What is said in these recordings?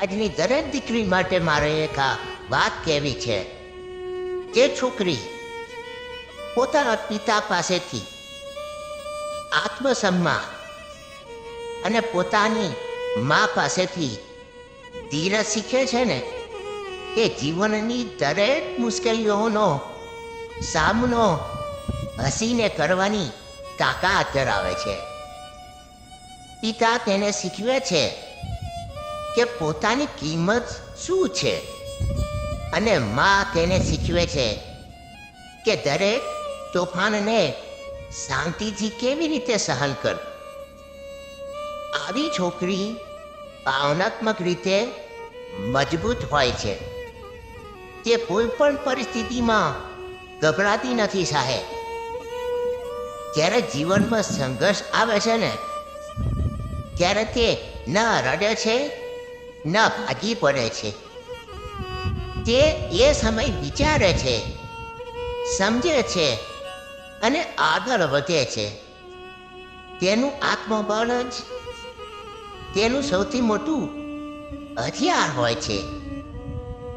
આજની દરેક દીકરી માટે મારે એક આ વાત કહેવી છે. જે છોકરી પોતાના પિતા પાસેથી આત્મસન્માન અને પોતાની મા પાસેથી ધીરજ શીખે છે ને, એ જીવનની દરેક મુશ્કેલીઓનો સામનો હસીને કરવાની તાકાત ધરાવે છે. પિતા તેને શીખવે છે કે પોતાની કિંમત શું છે, અને મા તેને શીખવે છે કે દરેક તોફાનને શાંતિથી કેવી રીતે સહન કરવું. આવી છોકરી ભાવનાત્મક રીતે મજબૂત હોય છે. તે કોઈ પણ પરિસ્થિતિમાં ગભરાતી નથી સાહેબ. જ્યારે જીવનમાં સંઘર્ષ આવે છે ને, ત્યારે તે ન રડે છે ન ભાગી પડે છે. તે એ સમય વિચારે છે, સમજે છે અને આગળ વધે છે. તેનું આત્મબળ જ તેનું સૌથી મોટું હથિયાર હોય છે.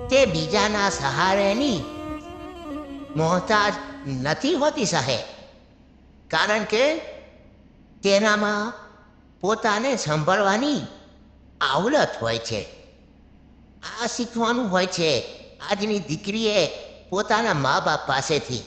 તે બીજાના સહારેની મોહતાજ નથી હોતી સાહેબ, કારણ કે તેનામાં પોતાને સંભાળવાની આવડત હોય છે. આ શીખવાનું હોય છે આજની દીકરીએ પોતાના મા બાપ પાસેથી.